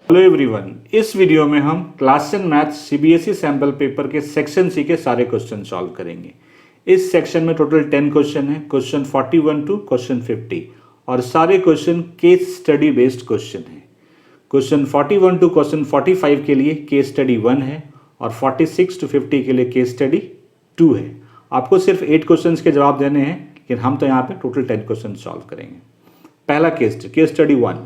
Hello everyone, इस video में हम class 10 maths CBSE sample paper के सेक्शन सी के सारे क्वेश्चन सॉल्व करेंगे। इस सेक्शन में टोटल 10 क्वेश्चन है, क्वेश्चन 41 टू क्वेश्चन 50 और सारे question case study based question है। क्वेश्चन 41 टू क्वेश्चन 45 के लिए केस स्टडी 1 है और 46 टू 50 के लिए केस स्टडी 2 है। आपको सिर्फ 8 क्वेश्चन के जवाब देने हैं, लेकिन हम तो यहाँ पे टोटल 10 क्वेश्चन सॉल्व करेंगे। पहला case study 1।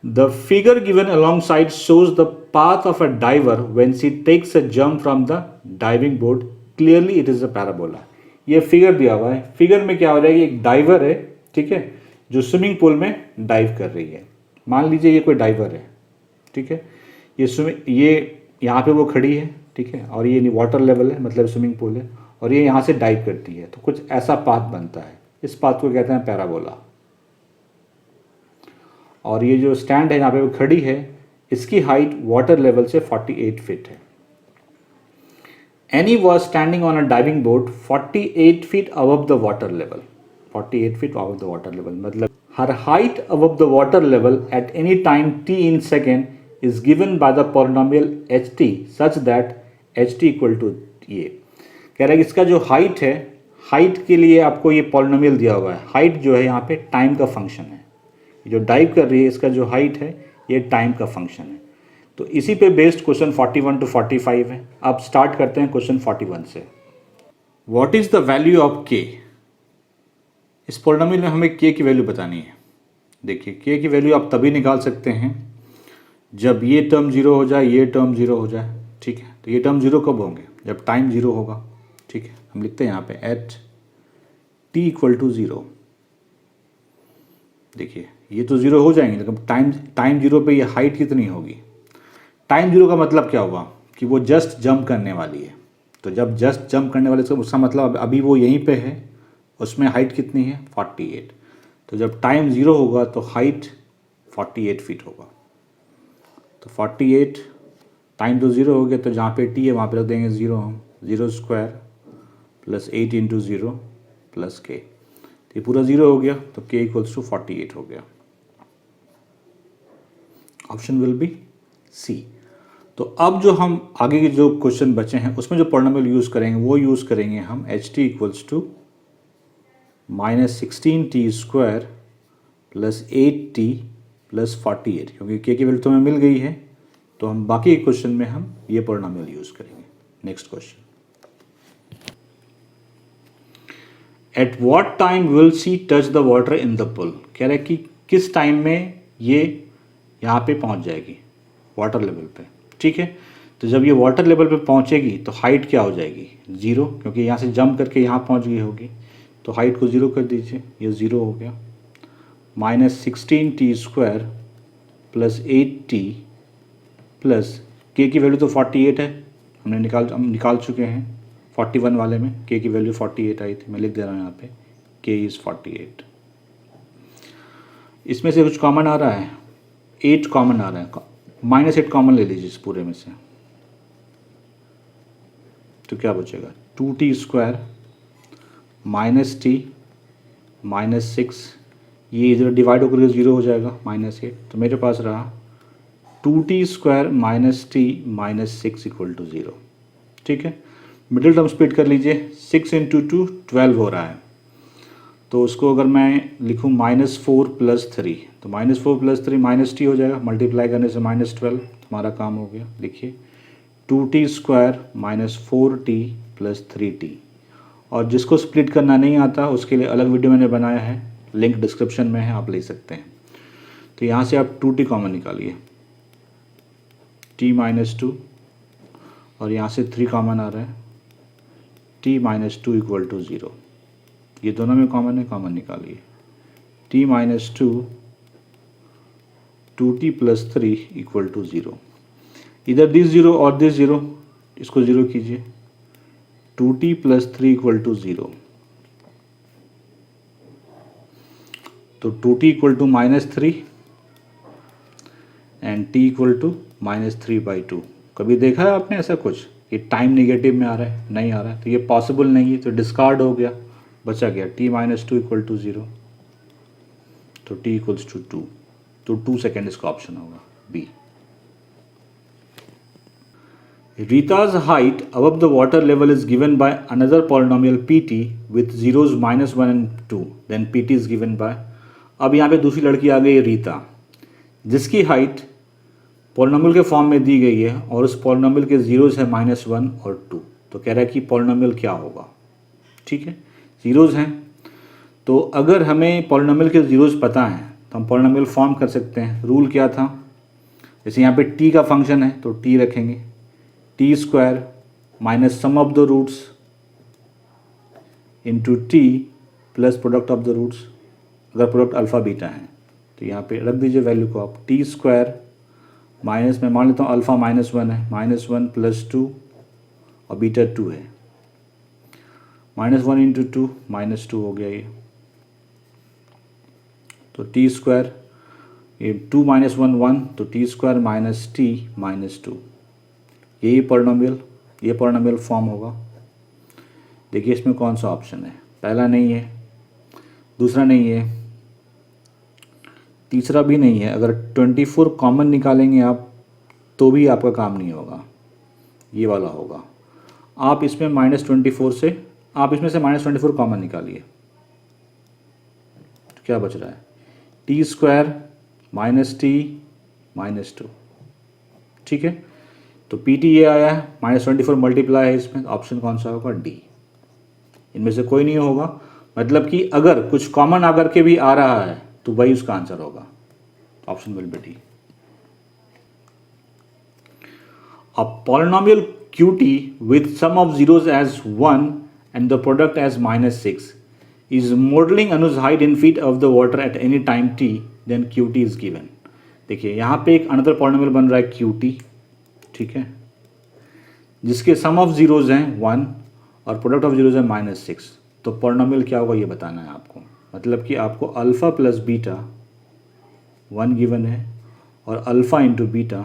The figure given alongside shows the path of a diver when she takes a jump from the diving board. Clearly it is a parabola. ये फिगर दिया हुआ है। फिगर में क्या हो रहा है, एक डाइवर है, ठीक है, जो स्विमिंग पूल में डाइव कर रही है। मान लीजिए ये कोई डाइवर है, ठीक है, ये यहाँ पे वो खड़ी है, ठीक है, और ये वाटर लेवल है, मतलब स्विमिंग पूल है, और ये यहाँ से डाइव करती है, तो कुछ ऐसा पाथ बनता है। इस पाथ को कहते हैं पैराबोला। और ये जो स्टैंड है यहाँ पे वो खड़ी है, इसकी हाइट वाटर लेवल से 48 फीट है। Annie was standing on a diving board 48 feet above the water level. 48 feet above the water level मतलब her height above the water level at any time t in second is given by the polynomial ht such that ht equal to ये कह रहा है कि इसका जो height है, height के लिए आपको ये पॉलिनोमियल दिया हुआ है। हाइट जो है यहाँ पे टाइम का फंक्शन है, जो डाइव कर रही है इसका जो हाइट है ये टाइम का फंक्शन है। तो इसी पे बेस्ड क्वेश्चन 41 टू 45 है। अब स्टार्ट करते हैं क्वेश्चन 41 से। What is the value of k? इस पॉलिनोमियल में हमें k की वैल्यू बतानी है। देखिए k की वैल्यू आप तभी निकाल सकते हैं जब ये टर्म 0 हो जाए, ये टर्म 0 हो जाए, ठीक है। तो ये टर्म 0 कब होंगे? जब टाइम 0 होगा, ठीक है। हम लिखते हैं यहाँ पे एट t इक्वल टू 0। देखिए ये तो 0 हो जाएंगे, लेकिन टाइम 0 पे ये हाइट कितनी होगी? टाइम 0 का मतलब क्या हुआ कि वो जस्ट जंप करने वाली है। तो जब जस्ट जंप करने वाले उसका मतलब अभी वो यहीं पे है, उसमें हाइट कितनी है? 48। तो जब टाइम 0 होगा तो हाइट 48 फीट होगा। तो 48 टाइम तो 0 हो गया, तो जहाँ पे t है वहाँ पे रख देंगे 0 हम, 0 square plus 8 into 0 plus k। ये पूरा 0 हो गया, तो k इक्वल्स टू 48 हो गया। Option will be C. तो अब जो हम आगे के जो क्वेश्चन बचे हैं उसमें जो पॉलिनोमियल यूज़ करेंगे वो यूज़ करेंगे हम ht equals to -16t square plus 8t plus 48, क्योंकि k की वैल्यू तो हमें मिल गई है, तो हम बाकी के क्वेश्चन में हम ये पॉलिनोमियल यूज़ करेंगे। Next question, at what time will she touch the water in the pool? कह रहा है कि किस टाइम में ये यहाँ पे पहुँच जाएगी वाटर लेवल पे, ठीक है। तो जब ये वाटर लेवल पे पहुँचेगी तो हाइट क्या हो जाएगी? 0, क्योंकि यहाँ से जंप करके यहाँ पहुँच गई होगी, तो हाइट को 0 कर दीजिए, ये 0 हो गया। -16t square plus 8t plus k की वैल्यू तो 48 है, हम निकाल चुके हैं 41 वाले में। k की वैल्यू 48 आई थी, मैं लिख दे रहा हूँ यहाँ पे k इज़ 48। इसमें से कुछ कॉमन आ रहा है, 8 कॉमन आ रहा है, -8 कॉमन ले लीजिए इस पूरे में से, तो क्या बचेगा? 2t स्क्वायर -t -6, ये इधर डिवाइड होकर 0 हो जाएगा, -8। तो मेरे पास रहा 2t square -t -6 equal to 0, ठीक है। मिडिल टर्म स्प्लिट कर लीजिए, 6 इंटू 2 12 हो रहा है, तो उसको अगर मैं लिखूँ -4 प्लस 3, तो -4 प्लस 3 -t हो जाएगा, मल्टीप्लाई करने से -12, तुम्हारा काम हो गया। लिखिए 2t square -4t plus 3t। और जिसको स्प्लिट करना नहीं आता उसके लिए अलग वीडियो मैंने बनाया है, लिंक डिस्क्रिप्शन में है, आप ले सकते हैं। तो यहाँ से आप 2t कॉमन निकालिए, t -2, और यहाँ से 3 कॉमन आ रहा है, t -2 इक्वल टू 0। ये दोनों में कॉमन है, कॉमन निकालिए, t -2 2t plus 3 equal to 0। इधर दिस 0 और दिस 0, इसको 0 कीजिए, 2t प्लस 3 इक्वल टू 0। तो 2t equal to -3 and t equal to -3/2। कभी देखा है आपने ऐसा कुछ कि टाइम नेगेटिव में आ रहा है? नहीं आ रहा है, तो ये पॉसिबल नहीं है, तो डिस्कार्ड हो गया, बचा गया t -2 इक्वल टू 0, तो t इक्वल्स टू 2, तो 2 सेकेंड इसका ऑप्शन होगा B. Rita's height above the water level is given by another polynomial pt with zeros -1 and 2. Then pt is given by, अब यहाँ पे दूसरी लड़की आ गई रीता, जिसकी हाइट पॉलिनोमियल के फॉर्म में दी गई है और उस पॉलिनोमियल के जीरोज है -1 और 2. तो कह रहा है कि पॉलिनोमियल क्या होगा. ठीक है, जीरोज हैं, तो अगर हमें पॉलिनोमियल के जीरोज पता हैं तो हम पॉलिनोमियल फॉर्म कर सकते हैं. रूल क्या था, जैसे यहाँ पे t का फंक्शन है तो t रखेंगे, T square minus sum of the roots into T plus product of the roots. अगर प्रोडक्ट अल्फ़ा बीटा है तो यहाँ पे रख दीजिए वैल्यू को आप, टी स्क्वायर माइनस में मान लेता हूँ अल्फ़ा -1 है, -1 + 2 और बीटा 2 है, -1 × 2 -2 हो गया ये. तो टी स्क्वायर, ये 2 - 1 1, तो टी स्क्वायर माइनस टी -2. यही पॉलिनोमियल फॉर्म होगा. देखिए इसमें कौन सा ऑप्शन है, पहला नहीं है, दूसरा नहीं है, तीसरा भी नहीं है. अगर 24 कॉमन निकालेंगे आप तो भी आपका काम नहीं होगा, ये वाला होगा. आप इसमें -24 से, आप इसमें से -24 कॉमन निकालिए तो क्या बच रहा है, टी स्क्वायर माइनस टी -2. ठीक है, तो पी टी ये आया है, -24 मल्टीप्लाई है इसमें, ऑप्शन कौन सा होगा, डी. इनमें से कोई नहीं होगा, मतलब कि अगर कुछ कॉमन आकर के भी आ रहा है तो वही उसका आंसर होगा. Option will B D. A polynomial qt with sum of zeros as 1 and the product as -6 is modeling Anu's height in feet of the water at any time t, then qt is given. देखिए यहाँ पे एक another polynomial बन रहा है qt, ठीक है, जिसके सम ऑफ जीरोज हैं 1 और प्रोडक्ट ऑफ जीरोज है -6. तो पॉलिनोमियल क्या होगा ये बताना है आपको, मतलब कि आपको अल्फ़ा प्लस बीटा 1 गिवन है और अल्फ़ा इंटू बीटा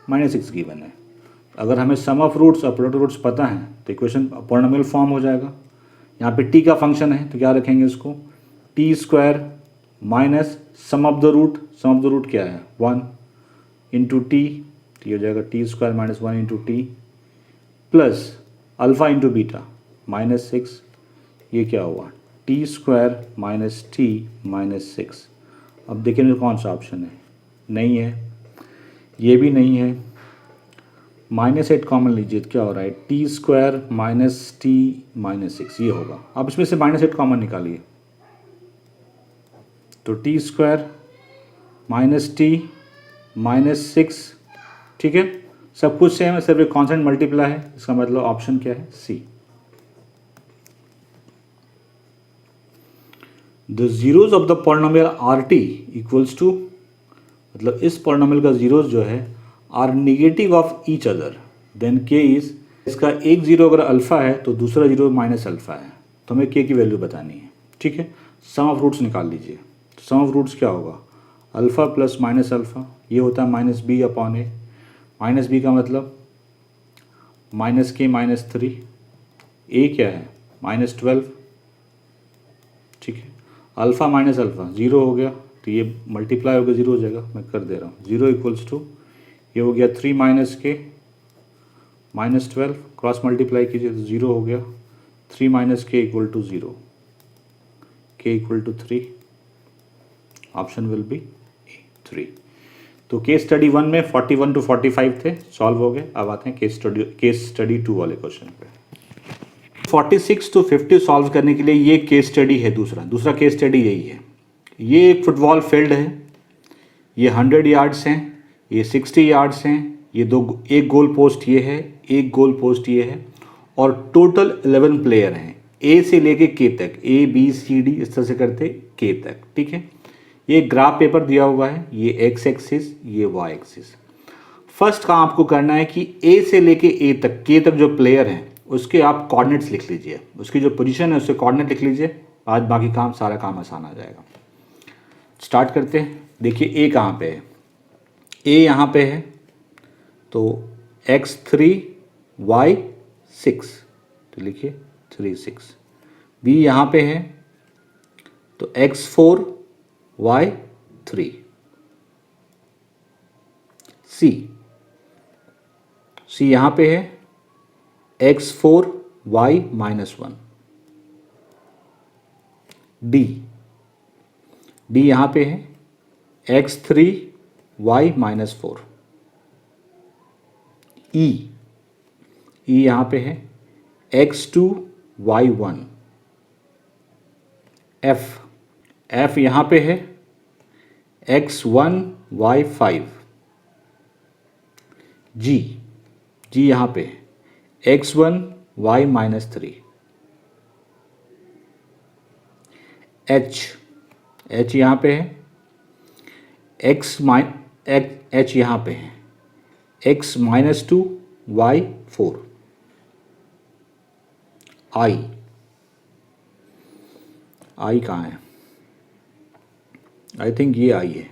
-6 गिवन है. अगर हमें सम ऑफ रूट्स और प्रोडक्ट रूट्स पता है तो इक्वेशन पॉलिनोमियल फॉर्म हो जाएगा. यहाँ पे t का फंक्शन है तो क्या रखेंगे इसको, T square minus sum of the root क्या है 1 इंटू टी, हो जाएगा T square minus 1 into T plus alpha into beta -6. ये क्या हुआ, टी स्क्वायर माइनस टी -6. अब देखिए कौन सा ऑप्शन है, नहीं है, ये भी नहीं है, -8 कॉमन लीजिए तो क्या हो रहा है, टी स्क्वायर माइनस टी -6 ये होगा. अब इसमें से -8 कॉमन निकालिए तो टी स्क्वायर माइनस टी -6. ठीक है, सब कुछ सेम है, सिर्फ एक कॉन्स्टेंट मल्टीप्लाई है, इसका मतलब ऑप्शन क्या है, C. The zeros of the polynomial are T equals to, मतलब इस पॉलिनोमियल का जीरोज जो है are negative of each other, then K is, इसका एक जीरो अगर अल्फ़ा है तो दूसरा जीरो माइनस अल्फ़ा है, तो हमें के की वैल्यू बतानी है. ठीक है, सम ऑफ रूट्स निकाल लीजिए. सम ऑफ रूट्स क्या होगा, अल्फ़ा प्लस माइनस अल्फ़ा, ये होता है -b/a. -b का मतलब -k -3, a क्या है -12. ठीक है, अल्फ़ा माइनस अल्फ़ा 0 हो गया तो ये मल्टीप्लाई होकर 0 हो जाएगा, मैं कर दे रहा हूँ. 0 इक्वल्स टू ये हो गया 3 - k -12, क्रॉस मल्टीप्लाई कीजिए तो 0 हो गया, 3 - k equal to 0, k equal to 3. Option will be 3. तो केस स्टडी 1 में 41 to 45 थे, सॉल्व हो गए. अब आते हैं केस स्टडी 2 वाले क्वेश्चन पे. 46 to 50 सॉल्व करने के लिए ये केस स्टडी है, दूसरा केस स्टडी यही है. ये एक फुटबॉल फील्ड है, ये 100 यार्ड्स हैं, ये 60 यार्ड्स हैं, ये एक गोल पोस्ट ये है, एक गोल पोस्ट ये है, और टोटल 11 प्लेयर हैं, ए से लेके के तक, ए बी सी डी इस तरह से करते के तक. ठीक है, ये ग्राफ पेपर दिया हुआ है, ये एक्स एक्सिस, ये वाई एक्सिस. फर्स्ट काम आपको करना है कि ए से लेके ए तक, के तक जो प्लेयर हैं उसके आप कोऑर्डिनेट्स लिख लीजिए, उसकी जो पोजीशन है उससे कोऑर्डिनेट लिख लीजिए, आज बाकी सारा काम आसान आ जाएगा. स्टार्ट करते हैं. देखिए ए कहाँ पे है, ए यहाँ पे है तो x3 y6, तो लिखिए 3 6. बी यहाँ पे है तो x4 y3. सी सी यहाँ पे है x4 y माइनस 1, डी यहाँ पे है x3 y माइनस 4, ई यहाँ पे है x2 y1, एफ यहाँ पे है x1 y5, जी यहाँ पे है x1 y माइनस 3, एच यहाँ पे है एच यहाँ पे है x माइनस 2 y4, आई कहाँ है? आई थिंक ये आई है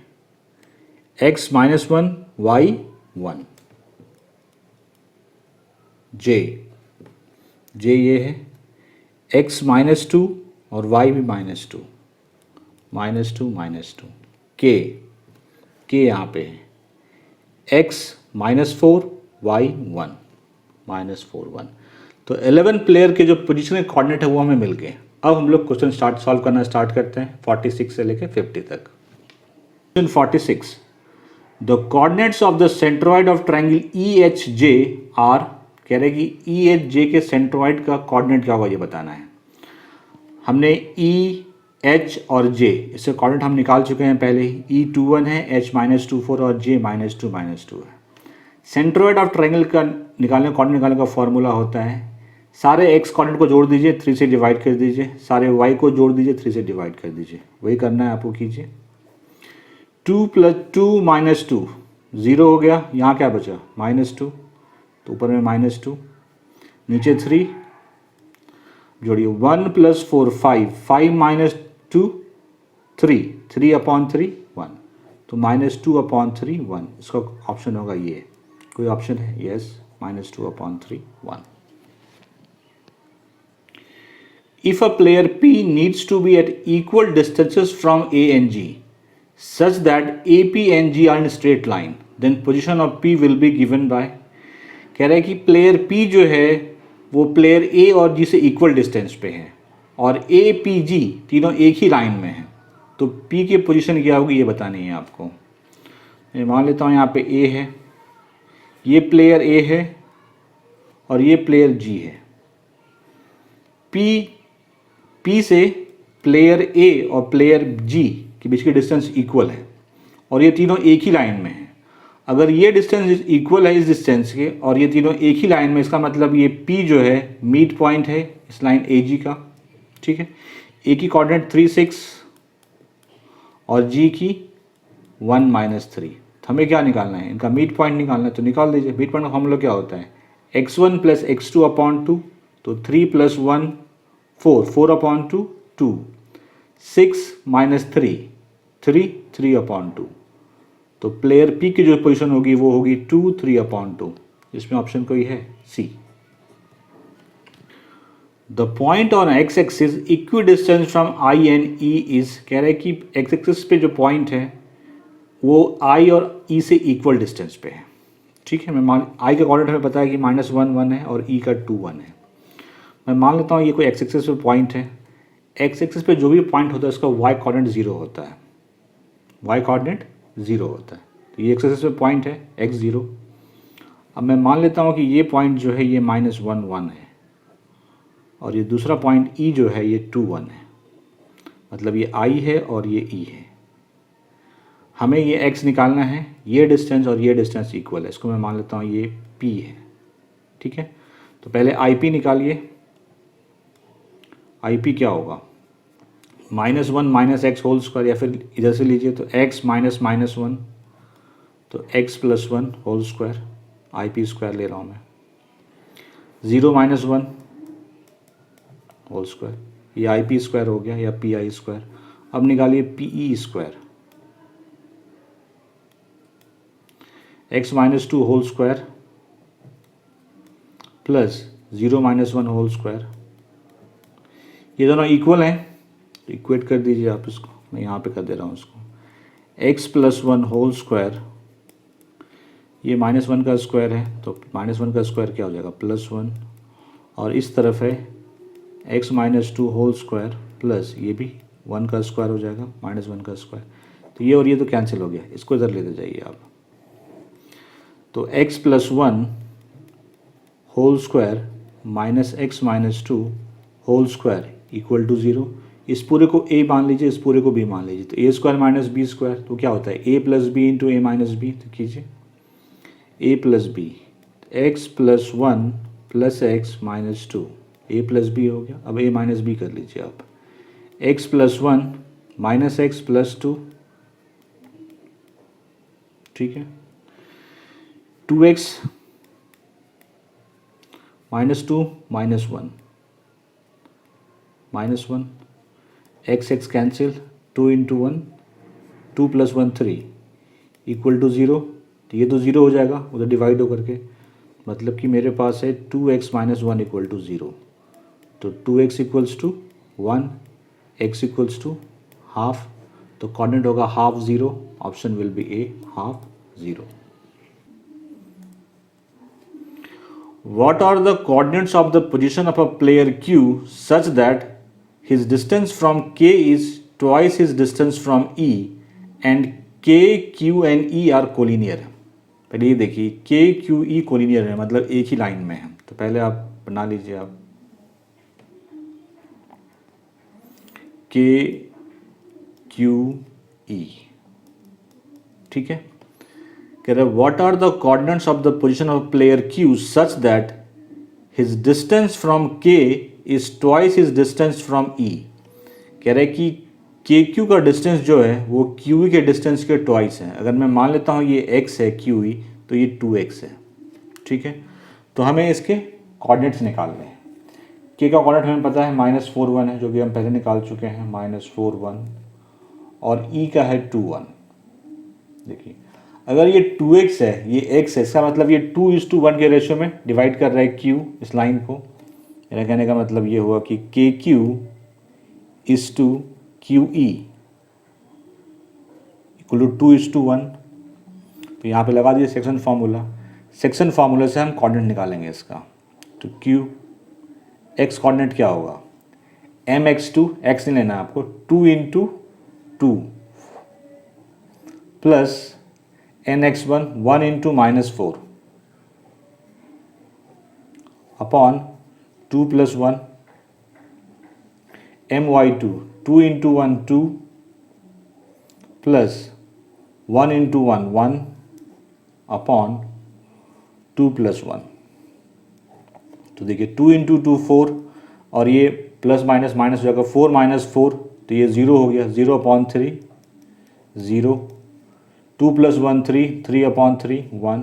x माइनस 1 y1, जे ये है x माइनस 2 और y भी माइनस 2, के यहाँ पे है x माइनस 4 y1 माइनस 4 1। तो 11 प्लेयर के जो पोजीशन के कोऑर्डिनेट है वो हमें मिल गए। अब हम लोग क्वेश्चन सॉल्व करना स्टार्ट करते हैं 46 से लेके 50 तक। Question 46, the coordinates of the centroid of triangle EHJ are, कह रहे कि EHJ के सेंट्रोइड का कोऑर्डिनेट क्या होगा ये बताना है। हमने EH और J इससे कोऑर्डिनेट हम निकाल चुके हैं पहले ही, E21 है, H माइनस 24 और J माइनस 2 है। सेंट्रोइड ऑफ ट्रायंगल का कोऑर्डिनेट निकालने का फॉर्मूला होता है, सारे x कोऑर्डिनेट को जोड़ दीजिए, 3 से डिवाइड कर दीजिए, सारे y को जोड़ दीजिए, 3 से डिवाइड कर दीजिए। वही करना है आपको, कीजिए। 2 प्लस 2 माइनस 2 0 हो गया, यहाँ क्या बचा -2, तो ऊपर में -2, नीचे 3 जोड़िए, 1 प्लस 4 5 माइनस 2 3 अपॉन 3 1, तो -2/3 1, इसका ऑप्शन होगा ये। कोई ऑप्शन है? Yes, -2/3 1। If a player P needs to be at equal distances from A and G such that AP and G are in straight line, then position of P will be given by, कह रहा है कि player P जो है वो player A और G से equal distance पे है और A P G तीनों एक ही लाइन में हैं, तो P की पोजीशन क्या होगी ये बतानी है आपको। मैं मान लेता हूँ यहाँ पे A है, ये प्लेयर A है और ये प्लेयर G है। P से प्लेयर A और प्लेयर G के बीच की डिस्टेंस इक्वल है और ये तीनों एक ही लाइन में हैं। अगर ये डिस्टेंस इक्वल है इस डिस्टेंस के और ये तीनों एक ही लाइन में, इसका मतलब ये P जो है मीड पॉइंट है इस लाइन AG का, ठीक है। A की कोऑर्डिनेट 3 6 और G की 1 -3। हमें क्या निकालना है? इनका मीड पॉइंट निकालना है, तो निकाल दीजिए। मीड पॉइंट का फॉर्मूला क्या होता है? x1 प्लस x2/2, तो 3 + 1 4/2 2, 6 - 3 3/2, तो प्लेयर P की जो पोजीशन होगी वो होगी 2 3/2। इसमें ऑप्शन कोई है? C. The point on x axis equidistant from I and E is, कह रहे हैं कि x एक्सिस पे जो पॉइंट है वो I और E से इक्वल डिस्टेंस पे है, ठीक है। मैं I का कोऑर्डिनेट हमें पता है कि -1 1 है और E का 2 1 है। मैं मान लेता हूँ ये कोई x एक्सिस पे पॉइंट है। x एक्सिस पे जो भी पॉइंट होता है उसका y कोऑर्डिनेट 0 होता है, y कोऑर्डिनेट 0 होता है। तो ये x एक्सिस पे पॉइंट है x0। अब मैं मान लेता हूँ कि ये पॉइंट जो है ये -1 1 है और ये दूसरा पॉइंट E जो है ये 2 1 है, मतलब ये I है और ये E है। हमें ये x निकालना है, ये डिस्टेंस और ये डिस्टेंस इक्वल है, इसको मैं मान लेता हूँ ये P है, ठीक है। तो पहले IP निकालिए। IP क्या होगा? -1 - x होल स्क्वायर, या फिर इधर से लीजिए तो x माइनस -1, तो x + 1 whole square, IP square ले रहा हूँ मैं, 0 - 1 होल स्क्वायर, ये IP स्क्वायर हो गया या PI स्क्वायर। अब निकालिए PE square, x - 2 whole square plus 0 - 1 whole square. ये दोनों इक्वल हैं, इक्वेट कर दीजिए आप इसको, मैं यहाँ पे कर दे रहा हूँ इसको। x + 1 होल स्क्वायर, ये -1 का स्क्वायर है तो -1 का स्क्वायर क्या हो जाएगा +1, और इस तरफ है x - 2 होल स्क्वायर प्लस ये भी 1 का स्क्वायर हो जाएगा -1 का स्क्वायर। तो ये और ये तो कैंसिल हो गया, इसको इधर लेते जाइए आप। तो x + 1 whole square minus x - 2 whole square equal to 0। इस पूरे को a मान लीजिए, इस पूरे को b मान लीजिए। तो a² - b स्क्वायर तो क्या होता है a + b into a - b। तो कीजिए a + b, x + 1 + x - 2 a + b हो गया। अब a - b कर लीजिए आप। x + 1 - x + 2, ठीक है, 2x - 2 - 1 -1, x cancel, 2 × 1 2 + 1 3 equal to 0। तो ये तो 0 हो जाएगा उधर डिवाइड होकर के, मतलब कि मेरे पास है 2x - 1 इक्वल टू 0। तो 2x = 1, x = हाफ, तो कोऑर्डिनेट होगा half 0। Option will B A, half 0। What are the coordinates of the position of a player Q such that his distance from K is twice his distance from E and K, Q and E are collinear? पहले ये देखिए K, Q, E collinear है, मतलब एक ही line में है। तो पहले आप बना लीजिए आप K, Q, E, ठीक है। कह रहे what are the coordinates of the position of player Q such that his distance from K is twice his distance from E। कह रहे कि KQ का डिस्टेंस जो है वो QE के डिस्टेंस के ट्वाइस है। अगर मैं मान लेता हूँ ये x है QE, तो ये 2x है, ठीक है। तो हमें इसके कोऑर्डिनेट्स निकालने हैं। K का कोऑर्डिनेट हमें पता है -4 1 है, जो कि हम पहले निकाल चुके हैं, -4 1, और E का है 2 1। देखिए अगर ये 2x है, ये x है, इसका मतलब ये 2:1 के रेशियो में डिवाइड कर रहा है Q इस लाइन को। मेरा कहने का मतलब ये हुआ कि KQ = QE = 2:1। तो यहाँ पे लगा दीजिए सेक्शन फार्मूला। सेक्शन फार्मूले से हम कोऑर्डिनेट निकालेंगे इसका। तो Q x कोऑर्डिनेट क्या होगा, mx2, x नहीं लेना आपको, 2 × 2 plus nx1 1 × -4 upon 2 + 1 my2 2 × 1 2 plus 1 × 1 1 upon 2 + 1। तो देखिए 2 × 2 4, और ये प्लस माइनस माइनस हो जाएगा, 4 - 4 तो ये 0 हो गया, 0/3 0, 2 + 1 3 3/3 1,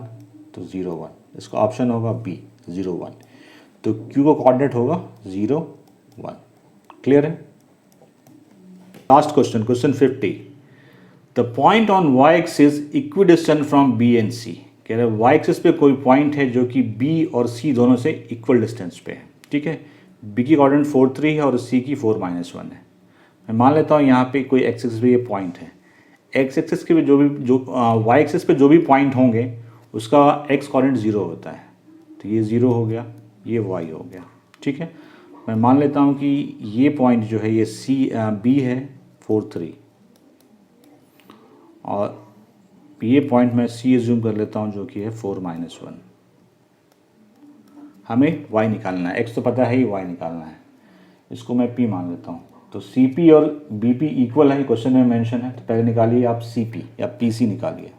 तो 0 1। इसका ऑप्शन होगा बी 0 1। तो Q का कोऑर्डिनेट होगा 0 1। क्लियर है। Last question, question 50। The point on y axis equidistant from B and C। कह रहे y एक्सिस पे कोई पॉइंट है जो कि B और C दोनों से इक्वल डिस्टेंस पे है, ठीक है। B की कोऑर्डिनेट 4 3 है और C की 4 - 1 है। मैं मान लेता हूँ यहाँ पे कोई एक्सिस पे ये पॉइंट है। एक्स एक्सिस के जो y एक्सिस पे जो भी पॉइंट होंगे उसका x कोऑर्डिनेट 0 होता है। तो ये 0 हो गया, ये y हो गया, ठीक है। मैं मान लेता हूँ कि ये पॉइंट जो है ये B है 4 3, और ये पॉइंट मैं C एज्यूम कर लेता हूँ जो कि है 4 - 1। हमें y निकालना है, x तो पता है ही, y निकालना है। इसको मैं P मान लेता हूँ। तो CP और BP इक्वल है, क्वेश्चन में मेंशन है। तो पहले निकालिए आप CP या PC निकालिए।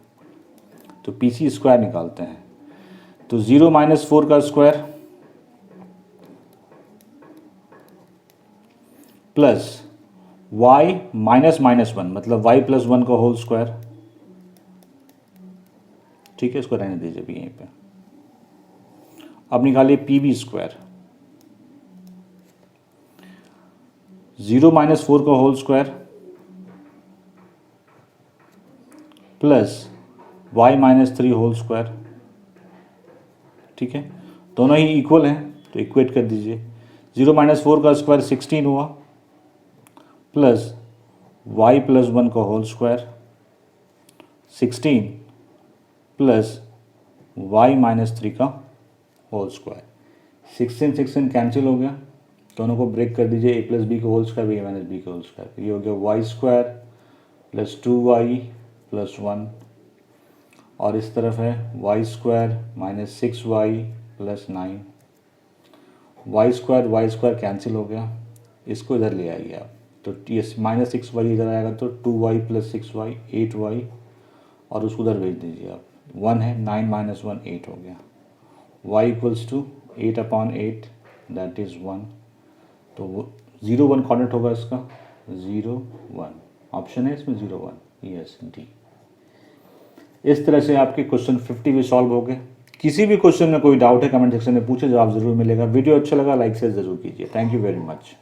तो PC स्क्वायर निकालते हैं। तो 0 - 4 का स्क्वायर प्लस y -1 मतलब y + 1 का होल स्क्वायर, ठीक है। इसको रहने दीजिए भी यहीं पे। अब निकालिए PB स्क्वायर, 0 - 4 का whole square plus y -3 whole square, ठीक है। दोनों ही इक्वल हैं तो इक्वेट कर दीजिए। 0 - 4 का स्क्वायर 16 हुआ, प्लस y + 1 का whole square 16 plus y minus 3 का होल स्क्वायर। 16 कैंसिल हो गया, दोनों को ब्रेक कर दीजिए, a प्लस बी का whole square, b minus B का होल स्क्वायर, ये हो गया Y square plus 2y plus 1, और इस तरफ है Y square minus 6y plus 9, Y square cancel हो गया, इसको इधर ले आइए आप, तो ये माइनस 6y इधर आएगा तो 2y प्लस 6y 8y, और उसको उधर भेज दीजिए आप, 1 है, 9 माइनस 1 8 हो गया, y equals to 8/8 that is 1, तो वो 0 1 कॉर्डिनेट होगा इसका, 0 1 ऑप्शन है इसमें, 0 1, यस डी। इस तरह से आपके क्वेश्चन 50 भी सॉल्व हो गए। किसी भी क्वेश्चन में कोई डाउट है कमेंट सेक्शन में पूछे, जवाब जरूर मिलेगा। वीडियो अच्छा लगा लाइक शेयर जरूर कीजिए। Thank you very much.